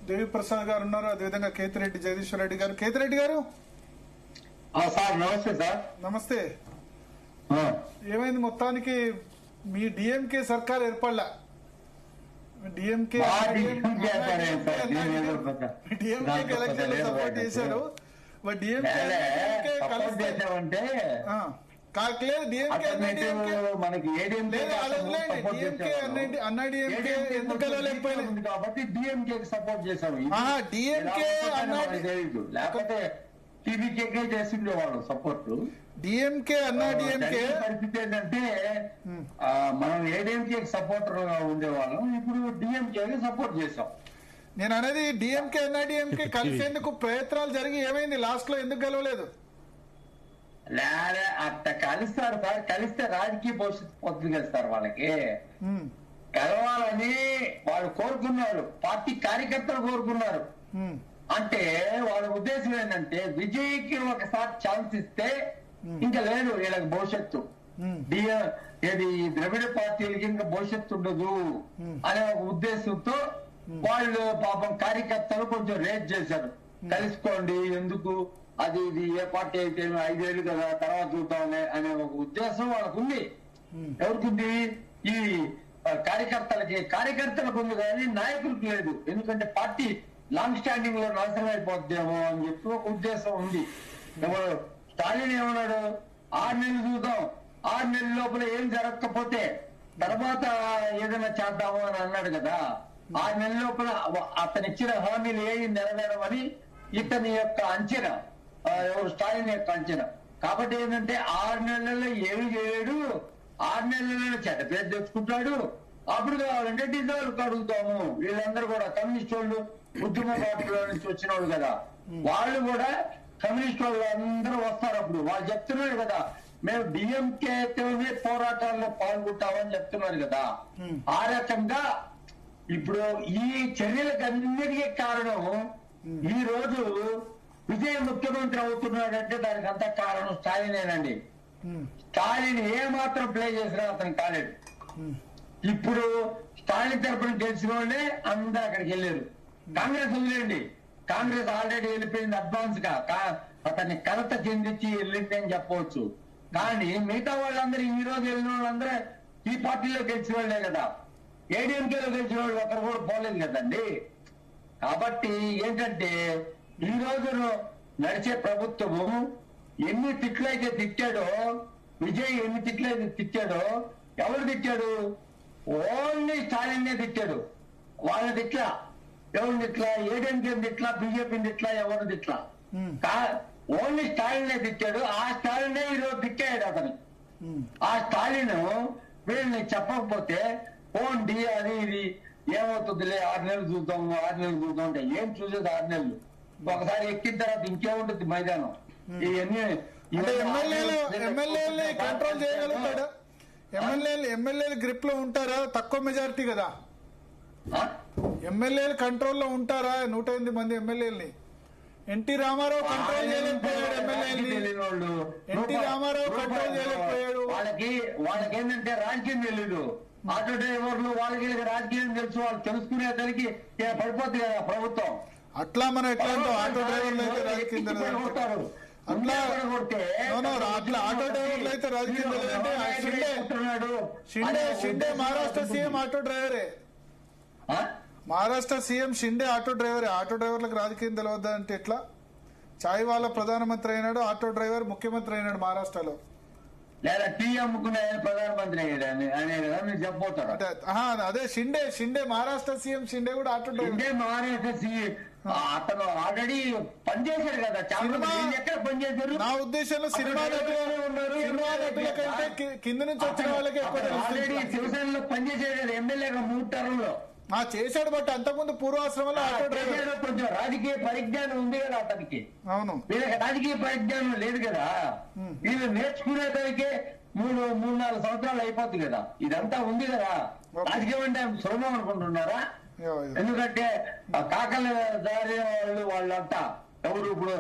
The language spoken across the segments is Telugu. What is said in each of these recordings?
దేవి ప్రసాద్ గారు ఉన్నారు, అదేవిధంగా కేతిరెడ్డి జగదీశ్వర్ రెడ్డి గారు. కేతిరెడ్డి గారు సార్ నమస్తే. సార్ నమస్తే. ఏమైంది మొత్తానికి మీ డిఎంకే సర్కార్ ఏర్పడలా? డిఎంకే సపోర్ట్ చేశారు. మనకి కాబట్టి డిఎంకే సపోర్ట్ చేశారు. లేకపోతే టీడీకే చేసిండే వాళ్ళు సపోర్ట్. డిఎంకే అన్నా డిఎంకే పరిస్థితి ఏంటంటే మనం ఏడీఎంకే సపోర్టర్ గా ఉండేవాళ్ళం, ఇప్పుడు డిఎంకే సపోర్ట్ చేశాం. నేను అనేది డిఎంకే అన్నా డిఎంకే కలిసేందుకు ప్రయత్నాలు జరిగి ఏమైంది లాస్ట్ లో, ఎందుకు గెలవలేదు? లేదా అట్ట కలుస్తారు సార్, కలిస్తే రాజకీయ భవిష్యత్తు పొద్దులు కలుస్తారు. వాళ్ళకి కలవాలని వాళ్ళు కోరుకున్నారు, పార్టీ కార్యకర్తలు కోరుకున్నారు. అంటే వాళ్ళ ఉద్దేశం ఏంటంటే విజయ్కి ఒకసారి ఛాన్స్ ఇస్తే ఇంకా లేదు వీళ్ళకి భవిష్యత్తు, ఏది ద్రవిడ పార్టీలకి ఇంకా భవిష్యత్తు ఉండదు అనే ఒక ఉద్దేశంతో వాళ్ళు పాపం కార్యకర్తలు కొంచెం రేట్ చేశారు. కలుసుకోండి, ఎందుకు అది ఇది ఏ పార్టీ అయితే 5 ఏళ్ళు కదా తర్వాత చూద్దాంలే అనే ఒక ఉద్దేశం వాళ్ళకు ఉంది. ఎవరికింది? ఈ కార్యకర్తలకు ఉంది కానీ నాయకులకు లేదు. ఎందుకంటే పార్టీ లాంగ్ స్టాండింగ్ లో నాశనం అయిపోద్దేమో అని చెప్పి ఒక ఉద్దేశం ఉంది. ఎవరు స్టాలిన్ ఏమన్నాడు? 6 నెలలు చూద్దాం, 6 నెలల లోపల ఏం జరగకపోతే తర్వాత ఏదైనా చేద్దాము అని అన్నాడు కదా. 6 నెలల లోపల అతను ఇచ్చిన హామీలు ఏవి నెరవేరమని ఇతని యొక్క అంచనా, ఎవరు స్టాలిన్ యొక్క అంచనా. కాబట్టి ఏంటంటే 6 నెలల్లో ఏమి చేయడు, 6 నెలల్లో చెడ్డ పేరు తెచ్చుకుంటాడు. అప్పుడు కావాలంటే డిజాల్వ్ అడుగుతాము. వీళ్ళందరూ కూడా కమ్యూనిస్ట్ వాళ్ళు, ఉద్యమ పార్టీలో నుంచి వచ్చిన వాళ్ళు కదా, వాళ్ళు కూడా కమ్యూనిస్ట్ వాళ్ళు అందరూ వస్తారు. అప్పుడు వాళ్ళు చెప్తున్నారు కదా, మేము డిఎంకే పోరాటాల్లో పాల్గొంటామని చెప్తున్నారు కదా. ఆ రకంగా ఇప్పుడు ఈ చర్యలకు అన్నిటికీ కారణం ఈ రోజు విజయ్ ముఖ్యమంత్రి అవుతున్నాడంటే దానికి అంతా కారణం స్టాలినేనండి. స్టాలిన్ ఏ మాత్రం ప్లే చేసినా అతను కాలేడు. ఇప్పుడు స్టాలిన్ తరఫున గెలిచిన వాళ్ళే అందరూ అక్కడికి వెళ్ళారు. కాంగ్రెస్ వదిలేండి, కాంగ్రెస్ ఆల్రెడీ వెళ్ళిపోయింది అడ్వాన్స్ గా, అతన్ని కలత చెందించి వెళ్ళింది అని చెప్పవచ్చు. కానీ మిగతా వాళ్ళందరూ ఈ రోజు వెళ్ళిన వాళ్ళందరూ ఈ పార్టీలో గెలిచిన వాళ్ళే కదా. ఏడీఎంకేలో గెలిచిన వాళ్ళు ఒకరు కూడా పోలేదు కదండి. కాబట్టి ఏంటంటే ఈ రోజు నడిచే ప్రభుత్వము ఎన్ని తిట్లయితే తిట్టాడో, విజయ్ ఎన్ని తిట్లయితే తిట్టాడో, ఎవరు తిట్టాడు? ఓన్లీ స్టాలిన్నే తిట్టాడు. వాళ్ళ తిట్లా, ఎవరు తిట్లా? ఏడీఎంకే తిట్లా, బీజేపీని తిట్లా, ఎవరు తిట్లా? ఓన్లీ స్టాలిన్నే తిట్టాడు. ఆ స్టాలినే ఈరోజు తిట్టాడు అతను. ఆ స్టాలిన్ వీళ్ళని చెప్పకపోతే పోండి అది ఇది ఏమవుతుందిలే, 6 నెలలు చూద్దాం, 6 నెలలు చూద్దాం అంటే ఏం చూసేది? 6 నెలలు ఒకసారి ఎక్కిన తర్వాత ఇంకేముంటుంది మైదానం. ఇవన్నీ ఎమ్మెల్యేలు కంట్రోల్ చేయగలుగుతాడా? ఎమ్మెల్యేలు గ్రిప్ లో ఉంటారా? తక్కువ మెజారిటీ కదా, ఎమ్మెల్యేలు కంట్రోల్లో ఉంటారా? 108 మంది ఎమ్మెల్యేలని ఎన్టీ రామారావు కంట్రోల్ చేయలేకపోయాడు. ఎమ్మెల్యేలు ఎన్టీ రామారావు కంట్రోల్ చేయలేకపోయాడు. వాళ్ళకి ఏంటంటే రాజకీయం తెలీదు. ఆటో డ్రైవర్లు వాళ్ళకి రాజకీయం తెలుసు, వాళ్ళు తెలుసుకునేసరికి పడిపోతుంది కదా ప్రభుత్వం. అట్లా మనం ఎట్లా అంటాం? ఆటో డ్రైవర్లు అయితే రాజకీయం కొడతారు. అట్లా అట్లా ఆటో డ్రైవర్లు అయితే రాజకీయం షిండే మహారాష్ట్ర సీఎం ఆటో డ్రైవరే. మహారాష్ట్ర సీఎం షిండే ఆటో డ్రైవరే. ఆటో డ్రైవర్లకు రాజకీయం తెలియద్దా అంటే ఎట్లా? చాయ్ వాళ్ళ ప్రధానమంత్రి అయినాడు, ఆటో డ్రైవర్ ముఖ్యమంత్రి అయినాడు మహారాష్ట్రలో. లేదా టీ అమ్ముకునే ప్రధానమంత్రి అయ్యాడు అనేది మీరు చెప్పబోతారు. అదే షిండే మహారాష్ట్ర సీఎం షిండే కూడా ఆటో డ్రైవర్. మహారాష్ట్ర సీఎం అతను ఆల్రెడీ పనిచేశాడు కదా. ఎక్కడ పనిచేశారు? నా ఉద్దేశంలో సినిమా నటులకంటే కింద నుంచి వచ్చిన వాళ్ళకి ఆల్రెడీ శివసేనలో పనిచేశాడు కదా ఎమ్మెల్యేగా 3 టర్మ్లో చేశాడు. బట్ అంతకుముందు పూర్వాశ్రమంలో ఆటో డ్రైవర్. కొంచెం రాజకీయ పరిజ్ఞానం ఉంది కదా అతనికి. అవును, వీళ్ళకి రాజకీయ పరిజ్ఞానం లేదు కదా. వీళ్ళు నేర్చుకునేదానికే 3-4 సంవత్సరాలు అయిపోద్ది కదా. ఇదంతా ఉంది కదా. రాజకీయం అంటే సులభం అనుకుంటున్నారా? ఎందుకంటే కాకల దారి వాళ్ళంతా ఎవరు ఇప్పుడు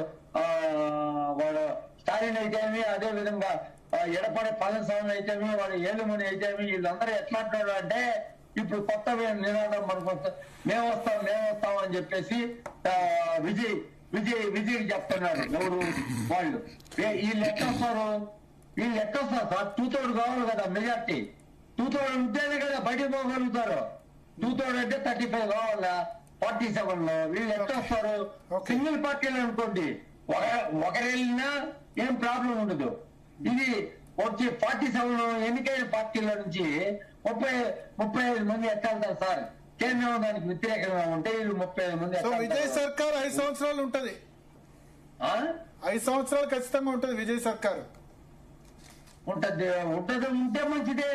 వాడు స్టాలిన్ అయితేమి, అదే విధంగా ఎడపడి పళనిస్వామి అయితేమి, వాడు ఏలుమణి అయితేమి, వీళ్ళందరూ ఎట్లా అంటున్నాడు అంటే ఇప్పుడు కొత్త నినాదం మనకు మేము వస్తాం అని చెప్పేసి విజయ్ చెప్తున్నారు. ఎవరు వాళ్ళు? వీళ్ళు ఎట్లా వస్తారు సార్? 2/3 కావాలి కదా మెజార్టీ. 2/3 ఉంటేనే కదా బయటకు పోగలుగుతారు. 2/3 అంటే 35 కావాలా 47 లో. వీళ్ళు ఎట్లా వస్తారు? సింగిల్ పార్టీలు అనుకోండి, ఒకరు వెళ్ళినా ఏం ప్రాబ్లం ఉండదు. ఇది వచ్చి 47 ఎన్నికైన పార్టీల నుంచి 35 మంది ఎట్లా వెళ్తారు సార్? కేంద్రం దానికి వ్యతిరేకంగా ఉంటే వీళ్ళు 35 మంది. విజయ్ సర్కార్ 5 సంవత్సరాలు ఉంటది. 5 సంవత్సరాలు ఖచ్చితంగా ఉంటది విజయ్ సర్కార్. ఉంటే మంచిదే.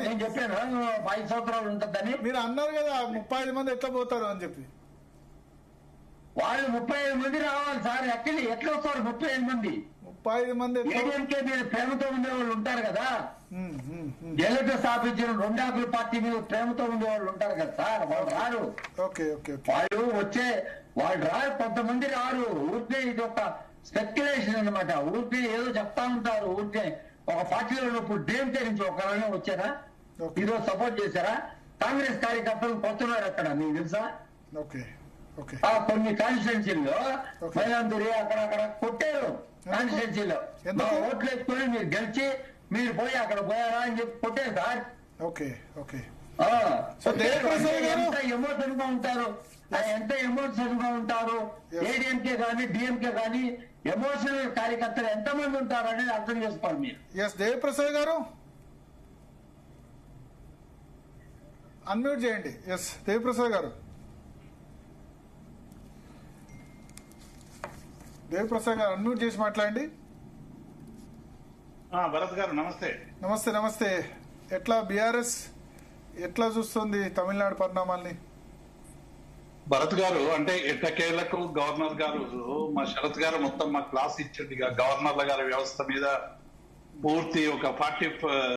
నేను చెప్పాను 5 సంవత్సరాలు ఉంటదని. మీరు అన్నారు కదా 35 మంది ఎట్లా పోతారు అని చెప్పి. వాళ్ళు 35 మంది రావాలి సార్. ఎట్లా వస్తారు 35 మంది? 35 మంది ఏడీఎంకే మీద ప్రేమతో ఉండే వాళ్ళు ఉంటారు కదా. జయలలిత స్థాపించిన 2 ఆకుల పార్టీ మీద ప్రేమతో ఉండే వాళ్ళు ఉంటారు కదా సార్. వాళ్ళు రారు. వాళ్ళు రారు. కొంతమంది రారు. ఊరికే ఇది ఒక స్పెక్యులేషన్ అన్నమాట. ఊరికే ఏదో చెప్తా ఉంటారు. ఊరికే ఒక పార్టీలో ఉన్నప్పుడు డ్రీమ్ నుంచి ఒకరైనా వచ్చారా? ఈరోజు సపోర్ట్ చేశారా? కాంగ్రెస్ కార్యకర్తలు పోతున్నారు అక్కడ, నీకు తెలుసా? కొన్ని కాన్స్టిట్యున్సీల్లో మైలాంతూరి అక్కడ కొట్టారు. కాన్స్టిట్యున్సీలో ఓట్లు వేసుకొని మీరు గెలిచి మీరు పోయి అక్కడ పోయారా అని చెప్పి కొట్టారు సార్. ఎంత ఎమోషన్ గా ఉంటారు. ఏడీఎంకే కానీ డిఎంకే కానీ ఎమోషనల్ కార్యకర్తలు ఎంతమంది ఉంటారు అనేది అర్థం చేసుకోవాలి మీరు. దేవప్రసాద్ గారు అన్మ్యూట్ చేయండి. దేవప్రసాద్ గారు అన్మ్యూట్ చేసి మాట్లాడండి. భరత్ గారు నమస్తే. నమస్తే. ఎట్లా బీఆర్ఎస్ ఎట్లా చూస్తుంది తమిళనాడు పరిణామాల్ని? భరత్ గారు అంటే ఎట్టకేళ్లకు గవర్నర్ గారు మా శరత్ గారు మొత్తం మా క్లాస్ ఇచ్చింది. గవర్నర్ల గారి వ్యవస్థ మీద పూర్తి ఒక 40